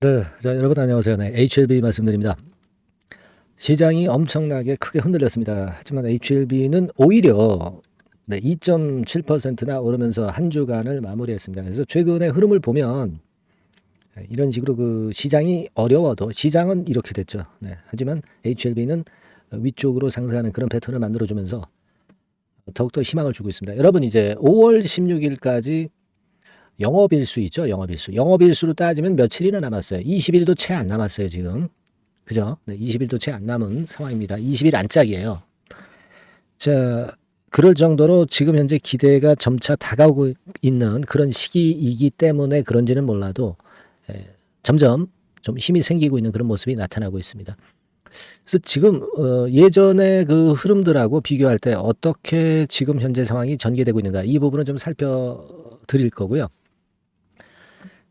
네, 자, 여러분 안녕하세요. 네, HLB 말씀드립니다. 시장이 엄청나게 크게 흔들렸습니다. 하지만 HLB는 오히려 2.7%나 오르면서 한 주간을 마무리했습니다. 그래서 최근의 흐름을 보면 이런 식으로 그 시장이 어려워도 시장은 이렇게 됐죠. 네, 하지만 HLB는 위쪽으로 상승하는 그런 패턴을 만들어주면서 더욱더 희망을 주고 있습니다. 여러분 이제 5월 16일까지 영업일수 있죠. 영업일수. 영업일수로 따지면 며칠이나 남았어요. 20일도 채 안 남았어요, 지금. 그죠? 네, 20일도 채 안 남은 상황입니다. 20일 안짝이에요. 자, 그럴 정도로 지금 현재 기대가 점차 다가오고 있는 그런 시기이기 때문에 그런지는 몰라도 점점 좀 힘이 생기고 있는 그런 모습이 나타나고 있습니다. 그래서 지금 예전의 그 흐름들하고 비교할 때 어떻게 지금 현재 상황이 전개되고 있는가 이 부분을 좀 살펴드릴 거고요.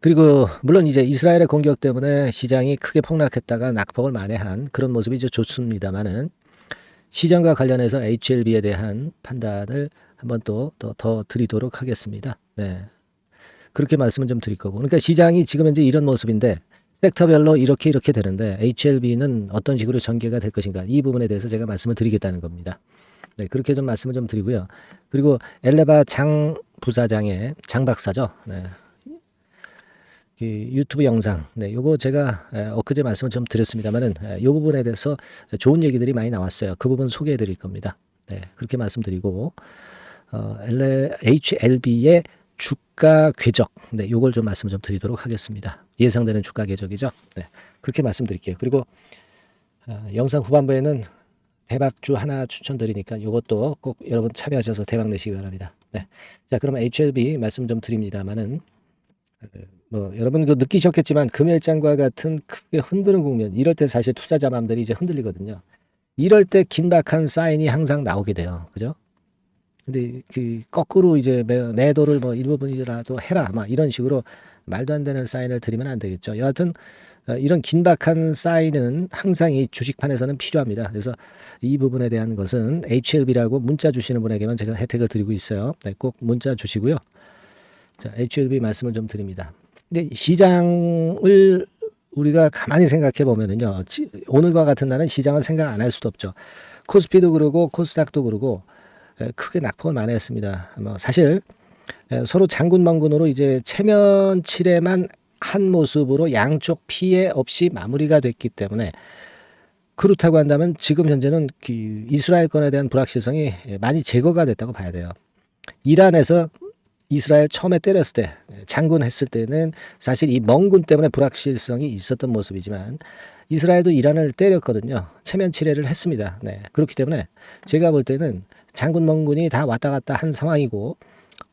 그리고 물론 이제 이스라엘의 공격 때문에 시장이 크게 폭락했다가 낙폭을 만회한 그런 모습이 이제 좋습니다만은 시장과 관련해서 HLB에 대한 판단을 한번 또 더 드리도록 하겠습니다. 네. 그렇게 말씀을 좀 드릴 거고. 그러니까 시장이 지금 현재 이런 모습인데 섹터별로 이렇게 되는데 HLB는 어떤 식으로 전개가 될 것인가 이 부분에 대해서 제가 말씀을 드리겠다는 겁니다. 네, 그렇게 좀 말씀을 좀 드리고요. 그리고 엘레바 장 부사장의 장 박사죠. 네. 유튜브 영상, 네, 요거 제가 엊그제 말씀을 좀 드렸습니다만은 이 부분에 대해서 좋은 얘기들이 많이 나왔어요. 그 부분 소개해 드릴 겁니다. 네, 그렇게 말씀드리고 HLB의 주가 궤적, 네, 요걸 좀 말씀 좀 드리도록 하겠습니다. 예상되는 주가 궤적이죠. 네, 그렇게 말씀드릴게요. 그리고 영상 후반부에는 대박주 하나 추천드리니까 요것도 꼭 여러분 참여하셔서 대박 내시기 바랍니다. 네, 자, 그러면 HLB 말씀 좀 드립니다만은. 뭐 여러분 그 느끼셨겠지만 금요일장과 같은 크게 흔드는 국면 이럴 때 사실 투자자 마음들이 이제 흔들리거든요. 이럴 때 긴박한 사인이 항상 나오게 돼요. 그죠? 근데 그 거꾸로 이제 매도를 뭐 일부분이라도 해라 막 이런 식으로 말도 안 되는 사인을 드리면 안 되겠죠. 여하튼 이런 긴박한 사인은 항상 이 주식판에서는 필요합니다. 그래서 이 부분에 대한 것은 HLB라고 문자 주시는 분에게만 제가 혜택을 드리고 있어요. 네, 꼭 문자 주시고요. 자, HLB 말씀을 좀 드립니다. 근데 시장을 우리가 가만히 생각해 보면은요, 오늘과 같은 날은 시장을 생각 안 할 수도 없죠. 코스피도 그러고 코스닥도 그러고 크게 낙폭을 만회했습니다. 뭐 사실 서로 장군멍군으로 이제 체면치레만 한 모습으로 양쪽 피해 없이 마무리가 됐기 때문에 그렇다고 한다면 지금 현재는 이스라엘권에 대한 불확실성이 많이 제거가 됐다고 봐야 돼요. 이란에서 이스라엘 처음에 때렸을 때 장군했을 때는 사실 이 멍군 때문에 불확실성이 있었던 모습이지만 이스라엘도 이란을 때렸거든요. 체면치레를 했습니다. 네. 그렇기 때문에 제가 볼 때는 장군 멍군이 다 왔다 갔다 한 상황이고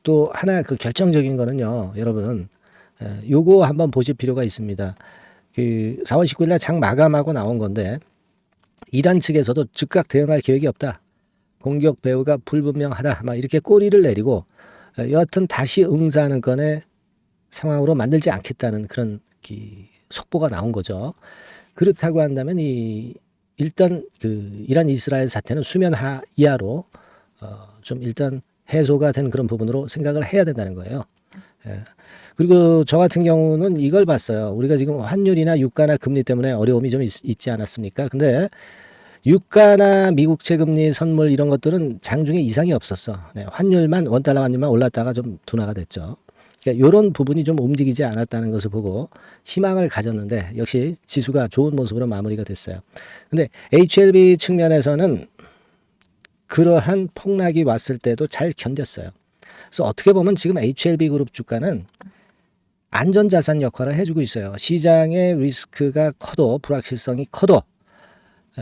또 하나 그 결정적인 거는요. 여러분 요거 한번 보실 필요가 있습니다. 그 4월 19일 날 장 마감하고 나온 건데 이란 측에서도 즉각 대응할 계획이 없다. 공격 배후가 불분명하다. 막 이렇게 꼬리를 내리고 여하튼 다시 응사하는 건의 상황으로 만들지 않겠다는 그런 속보가 나온 거죠. 그렇다고 한다면 일단 그 이란 이스라엘 사태는 수면 이하로 좀 일단 해소가 된 그런 부분으로 생각을 해야 된다는 거예요. 예. 그리고 저 같은 경우는 이걸 봤어요. 우리가 지금 환율이나 유가나 금리 때문에 어려움이 좀 있지 않았습니까? 근데 유가나 미국채 금리 선물 이런 것들은 장중에 이상이 없었어. 네, 환율만 원달러 환율만 올랐다가 좀 둔화가 됐죠. 그러니까 이런 부분이 좀 움직이지 않았다는 것을 보고 희망을 가졌는데 역시 지수가 좋은 모습으로 마무리가 됐어요. 근데 HLB 측면에서는 그러한 폭락이 왔을 때도 잘 견뎠어요. 그래서 어떻게 보면 지금 HLB 그룹 주가는 안전자산 역할을 해주고 있어요. 시장의 리스크가 커도 불확실성이 커도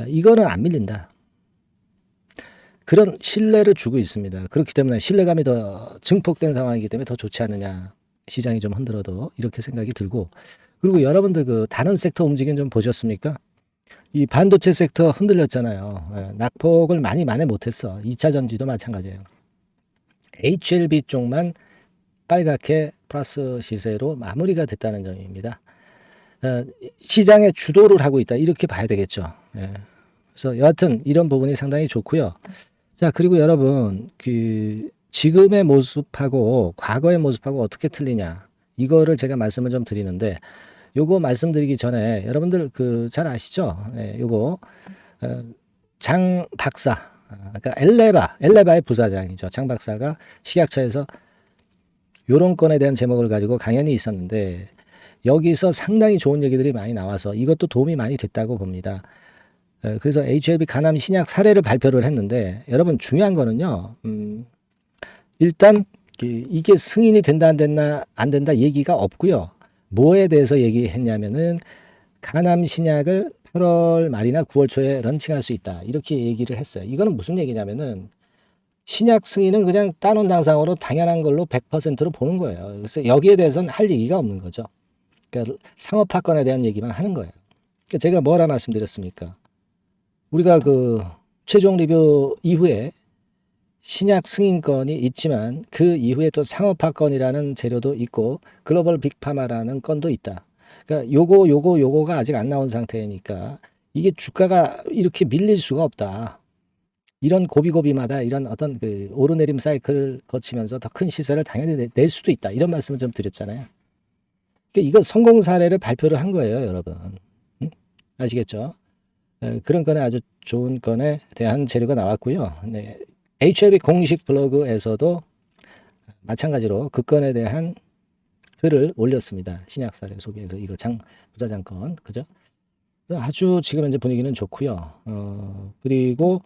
이거는 안 밀린다. 그런 신뢰를 주고 있습니다. 그렇기 때문에 신뢰감이 더 증폭된 상황이기 때문에 더 좋지 않느냐. 시장이 좀 흔들어도 이렇게 생각이 들고 그리고 여러분들 그 다른 섹터 움직임 좀 보셨습니까? 이 반도체 섹터 흔들렸잖아요. 낙폭을 많이 만회 못했어. 2차 전지도 마찬가지예요. HLB 쪽만 빨갛게 플러스 시세로 마무리가 됐다는 점입니다. 시장의 주도를 하고 있다 이렇게 봐야 되겠죠. 그래서 여하튼 이런 부분이 상당히 좋고요. 자, 그리고 여러분 그 지금의 모습하고 과거의 모습하고 어떻게 틀리냐 이거를 제가 말씀을 좀 드리는데 요거 말씀드리기 전에 여러분들 그 잘 아시죠? 네, 요거 장 박사, 그러니까 엘레바의 부사장이죠. 장 박사가 식약처에서 요런 건에 대한 제목을 가지고 강연이 있었는데 여기서 상당히 좋은 얘기들이 많이 나와서 이것도 도움이 많이 됐다고 봅니다. 그래서 HLB 간암 신약 사례를 발표를 했는데 여러분 중요한 거는요. 일단 이게 승인이 된다 안 된다 얘기가 없고요. 뭐에 대해서 얘기했냐면은 간암 신약을 8월 말이나 9월 초에 런칭할 수 있다. 이렇게 얘기를 했어요. 이거는 무슨 얘기냐면은 신약 승인은 그냥 따놓은 당상으로 당연한 걸로 100%로 보는 거예요. 그래서 여기에 대해서는 할 얘기가 없는 거죠. 그러니까 상업화건에 대한 얘기만 하는 거예요. 그러니까 제가 뭐라 말씀드렸습니까? 우리가 그 최종 리뷰 이후에 신약 승인건이 있지만 그 이후에 또 상업화건이라는 재료도 있고 글로벌 빅파마라는 건도 있다. 그러니까 요거가 아직 안 나온 상태니까 이게 주가가 이렇게 밀릴 수가 없다. 이런 고비고비마다 이런 어떤 그 오르내림 사이클을 거치면서 더 큰 시세를 당연히 낼 수도 있다. 이런 말씀을 좀 드렸잖아요. 그러니까 이거 성공 사례를 발표를 한 거예요, 여러분. 응? 아시겠죠? 그런 건에 아주 좋은 건에 대한 재료가 나왔고요. 네. HLB 공식 블로그에서도 마찬가지로 그 건에 대한 글을 올렸습니다. 신약 사례 소개해서 이거 부사장 건, 그죠? 아주 지금 현재 분위기는 좋고요. 그리고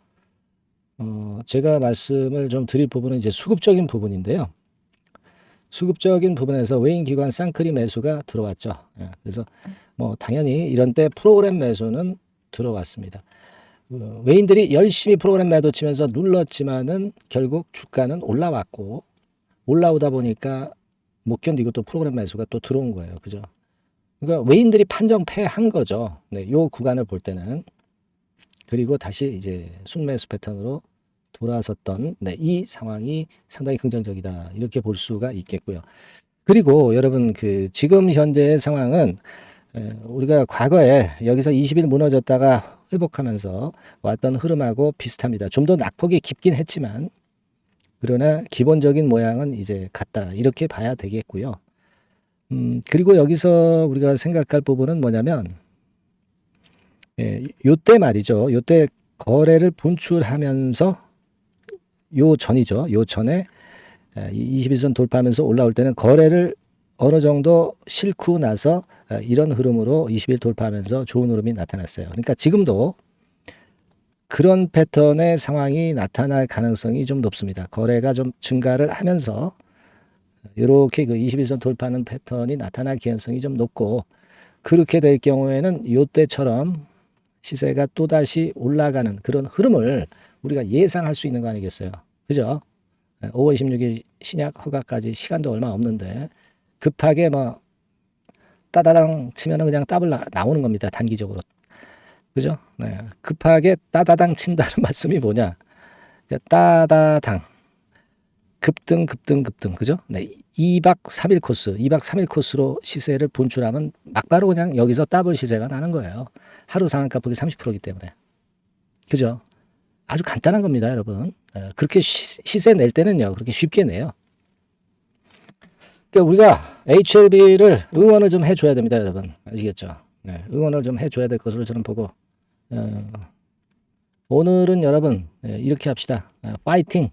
제가 말씀을 좀 드릴 부분은 이제 수급적인 부분인데요. 수급적인 부분에서 외인기관 쌍크리 매수가 들어왔죠. 그래서 뭐 당연히 이런 때 프로그램 매수는 들어왔습니다. 외인들이 열심히 프로그램 매도 치면서 눌렀지만은 결국 주가는 올라왔고 올라오다 보니까 못 견디고 또 프로그램 매수가 또 들어온 거예요. 그죠? 그러니까 외인들이 판정패한 거죠. 네, 요 구간을 볼 때는. 그리고 다시 이제 순매수 패턴으로 돌아섰던 이 상황이 상당히 긍정적이다. 이렇게 볼 수가 있겠고요. 그리고 여러분 그 지금 현재의 상황은 우리가 과거에 여기서 20일 무너졌다가 회복하면서 왔던 흐름하고 비슷합니다. 좀 더 낙폭이 깊긴 했지만 그러나 기본적인 모양은 이제 같다. 이렇게 봐야 되겠고요. 그리고 여기서 우리가 생각할 부분은 뭐냐면 요때 말이죠. 요때 거래를 분출하면서 요 전이죠. 요 전에 21선 돌파하면서 올라올 때는 거래를 어느 정도 싣고 나서 이런 흐름으로 20일 돌파하면서 좋은 흐름이 나타났어요. 그러니까 지금도 그런 패턴의 상황이 나타날 가능성이 좀 높습니다. 거래가 좀 증가를 하면서 이렇게 그 21선 돌파하는 패턴이 나타날 가능성이 좀 높고 그렇게 될 경우에는 이때처럼 시세가 또다시 올라가는 그런 흐름을 우리가 예상할 수 있는 거 아니겠어요? 그죠? 5월 26일 신약 허가까지 시간도 얼마 없는데 급하게 뭐 따다당 치면은 그냥 더블 나오는 겁니다. 단기적으로. 그죠? 네. 급하게 따다당 친다는 말씀이 뭐냐? 따다당 급등. 그죠? 네. 2박 3일 코스로 시세를 분출하면 막바로 그냥 여기서 더블 시세가 나는 거예요. 하루 상한가 폭이 30%이기 때문에. 그죠? 아주 간단한 겁니다, 여러분. 그렇게 시세 낼 때는요, 그렇게 쉽게 내요. 그러니까 우리가 HLB를 응원을 좀 해줘야 됩니다, 여러분. 아시겠죠? 네, 응원을 좀 해줘야 될 것으로 저는 보고, 오늘은 여러분, 이렇게 합시다. 파이팅!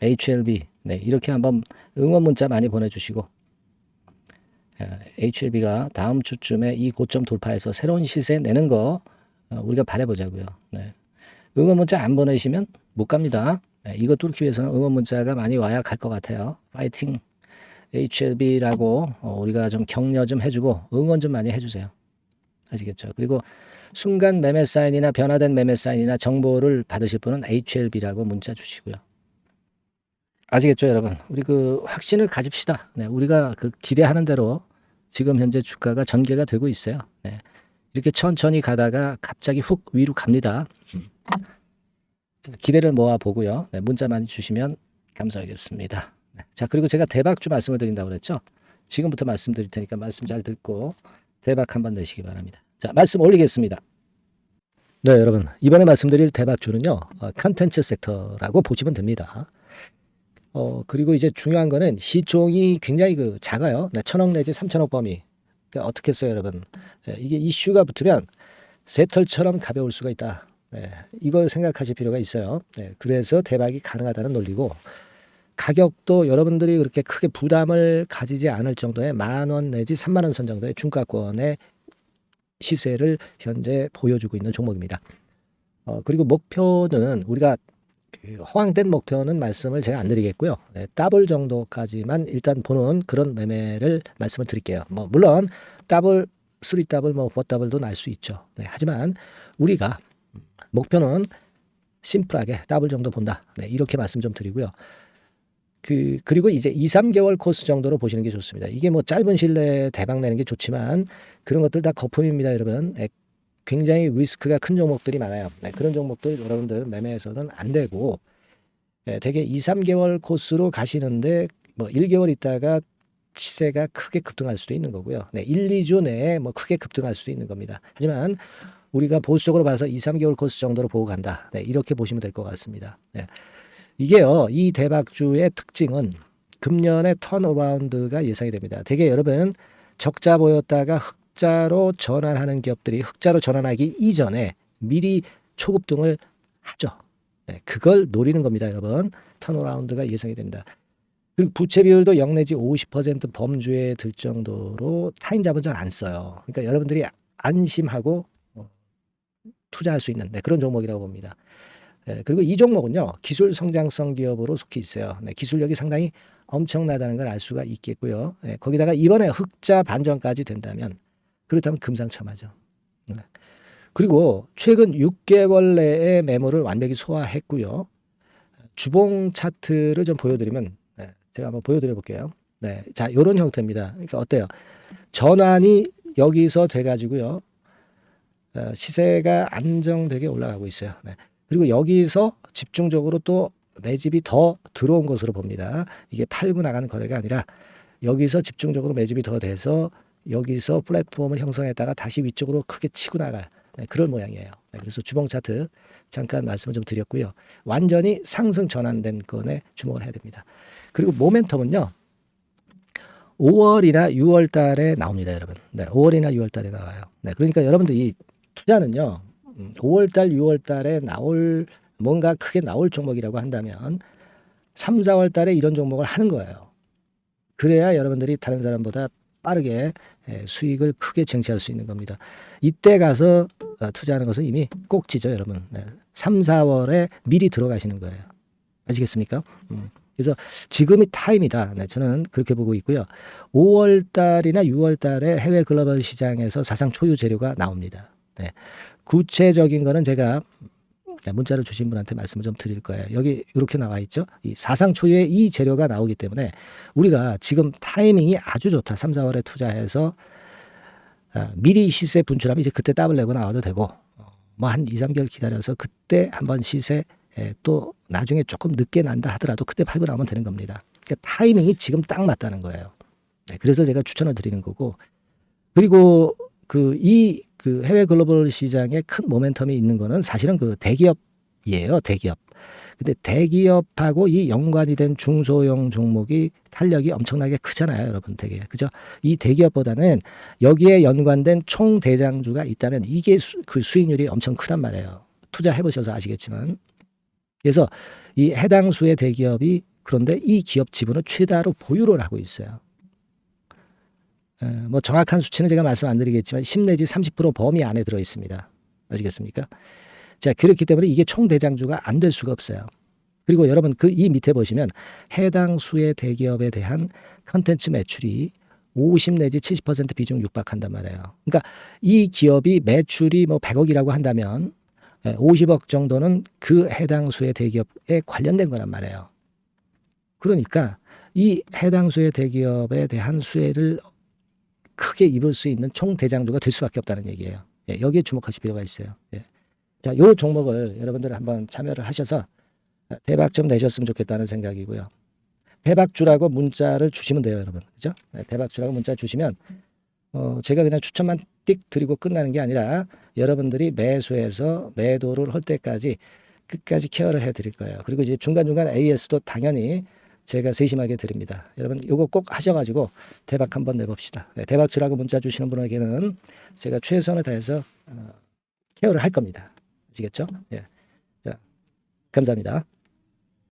HLB. 네, 이렇게 한번 응원 문자 많이 보내주시고, HLB가 다음 주쯤에 이 고점 돌파해서 새로운 시세 내는 거 우리가 바라보자고요. 네. 응원 문자 안 보내시면 못 갑니다. 네, 이거 뚫기 위해서는 응원 문자가 많이 와야 갈 것 같아요. 파이팅 HLB라고 우리가 좀 격려 좀 해주고 응원 좀 많이 해주세요. 아시겠죠? 그리고 순간 매매 사인이나 변화된 매매 사인이나 정보를 받으실 분은 HLB라고 문자 주시고요. 아시겠죠, 여러분? 우리 그 확신을 가집시다. 네, 우리가 그 기대하는 대로 지금 현재 주가가 전개가 되고 있어요. 네. 이렇게 천천히 가다가 갑자기 훅 위로 갑니다. 기대를 모아 보고요. 네, 문자 많이 주시면 감사하겠습니다. 네. 자, 그리고 제가 대박주 말씀을 드린다고 그랬죠. 지금부터 말씀드릴 테니까 말씀 잘 듣고 대박 한번 내시기 바랍니다. 자, 말씀 올리겠습니다. 네, 여러분. 이번에 말씀드릴 대박주는요. 컨텐츠 섹터라고 보시면 됩니다. 그리고 이제 중요한 거는 시총이 굉장히 작아요. 네, 1,000억 내지 3,000억 범위. 그러니까 어떻게 써요, 여러분? 이게 이슈가 붙으면 새털처럼 가벼울 수가 있다. 이걸 생각하실 필요가 있어요. 그래서 대박이 가능하다는 논리고, 가격도 여러분들이 그렇게 크게 부담을 가지지 않을 정도의 10,000원 내지 30,000원 선 정도의 중가권의 시세를 현재 보여주고 있는 종목입니다. 그리고 목표는 우리가 허황된 목표는 말씀을 제가 안 드리겠고요. 더블 정도까지만 일단 보는 그런 매매를 말씀을 드릴게요. 물론 더블, 3더블, 4더블도 날 수 있죠. 하지만 우리가 목표는 심플하게 더블 정도 본다. 이렇게 말씀 좀 드리고요. 그리고 이제 2, 3개월 코스 정도로 보시는 게 좋습니다. 이게 짧은 시일 내에 대박 내는 게 좋지만 그런 것들 다 거품입니다, 여러분. 굉장히 리스크가 큰 종목들이 많아요. 그런 종목들 여러분들 매매해서는 안 되고, 대개 2, 3개월 코스로 가시는데 1개월 있다가 시세가 크게 급등할 수도 있는 거고요. 1, 2주 내에 크게 급등할 수도 있는 겁니다. 하지만 우리가 보수적으로 봐서 2, 3개월 코스 정도로 보고 간다. 이렇게 보시면 될 것 같습니다. 이게요, 이 대박주의 특징은 금년에 턴어라운드가 예상이 됩니다. 대개 여러분 적자 보였다가 흑자로 전환하는 기업들이 흑자로 전환하기 이전에 미리 초급등을 하죠. 그걸 노리는 겁니다, 여러분. 턴어라운드가 예상이 된다. 그리고 부채 비율도 0 내지 50% 범주에 들 정도로 타인 자본 잘 안 써요. 그러니까 여러분들이 안심하고 투자할 수 있는 그런 종목이라고 봅니다. 그리고 이 종목은요, 기술 성장성 기업으로 속해 있어요. 기술력이 상당히 엄청나다는 걸 알 수가 있겠고요. 거기다가 이번에 흑자 반전까지 된다면, 그렇다면 금상첨화죠. 그리고 최근 6개월 내에 매물을 완벽히 소화했고요. 주봉 차트를 좀 보여드리면, 제가 한번 보여드려 볼게요. 자, 이런 형태입니다. 그러니까 어때요? 전환이 여기서 돼가지고요, 시세가 안정되게 올라가고 있어요. 그리고 여기서 집중적으로 또 매집이 더 들어온 것으로 봅니다. 이게 팔고 나가는 거래가 아니라 여기서 집중적으로 매집이 더 돼서 여기서 플랫폼을 형성했다가 다시 위쪽으로 크게 치고 나갈 그런 모양이에요. 그래서 주봉 차트 잠깐 말씀을 좀 드렸고요. 완전히 상승 전환된 건에 주목을 해야 됩니다. 그리고 모멘텀은요, 5월이나 6월 달에 나옵니다, 여러분. 5월이나 6월 달에 나와요. 그러니까 여러분들 이 투자는요, 5월 달, 6월 달에 뭔가 크게 나올 종목이라고 한다면 3, 4월 달에 이런 종목을 하는 거예요. 그래야 여러분들이 다른 사람보다 빠르게 수익을 크게 쟁취할 수 있는 겁니다. 이때 가서 투자하는 것은 이미 꼭지죠, 여러분. 3, 4월에 미리 들어가시는 거예요. 아시겠습니까? 그래서 지금이 타임이다. 저는 그렇게 보고 있고요. 5월 달이나 6월 달에 해외 글로벌 시장에서 사상 초유 재료가 나옵니다. 구체적인 거는 제가 문자를 주신 분한테 말씀을 좀 드릴 거예요. 여기 이렇게 나와 있죠. 이 사상 초유의 이 재료가 나오기 때문에 우리가 지금 타이밍이 아주 좋다. 3, 4월에 투자해서 미리 시세 분출하면 이제 그때 더블 내고 나와도 되고, 한 2, 3개월 기다려서 그때 한번 시세 또 나중에 조금 늦게 난다 하더라도 그때 팔고 나오면 되는 겁니다. 그러니까 타이밍이 지금 딱 맞다는 거예요. 그래서 제가 추천을 드리는 거고, 그리고 그 해외 글로벌 시장에 큰 모멘텀이 있는 거는 사실은 그 대기업이에요. 대기업. 근데 대기업하고 이 연관이 된 중소형 종목이 탄력이 엄청나게 크잖아요, 여러분. 되게. 그죠? 이 대기업보다는 여기에 연관된 총 대장주가 있다면 이게 그 수익률이 엄청 크단 말이에요. 투자해 보셔서 아시겠지만. 그래서 이 해당 수의 대기업이, 그런데 이 기업 지분을 최다로 보유를 하고 있어요. 정확한 수치는 제가 말씀 안 드리겠지만 10 내지 30% 범위 안에 들어 있습니다. 아시겠습니까? 자, 그렇기 때문에 이게 총 대장주가 안 될 수가 없어요. 그리고 여러분 이 밑에 보시면 해당 수의 대기업에 대한 컨텐츠 매출이 50 내지 70% 비중 육박한단 말이에요. 그러니까 이 기업이 매출이 100억이라고 한다면 50억 정도는 그 해당 수의 대기업에 관련된 거란 말이에요. 그러니까 이 해당 수의 대기업에 대한 수혜를 크게 입을 수 있는 총 대장주가 될 수밖에 없다는 얘기예요. 여기에 주목하실 필요가 있어요. 자, 요 종목을 여러분들 한번 참여를 하셔서 대박 좀 내셨으면 좋겠다는 생각이고요. 대박주라고 문자를 주시면 돼요, 여러분. 그죠? 대박주라고 문자 주시면 제가 그냥 추천만 띡 드리고 끝나는 게 아니라 여러분들이 매수해서 매도를 할 때까지 끝까지 케어를 해 드릴 거예요. 그리고 이제 중간중간 AS도 당연히 제가 세심하게 드립니다. 여러분 요거 꼭 하셔가지고 대박 한번 내봅시다. 네, 대박주라고 문자 주시는 분에게는 제가 최선을 다해서 케어를 할 겁니다. 아시겠죠? 예. 자, 감사합니다.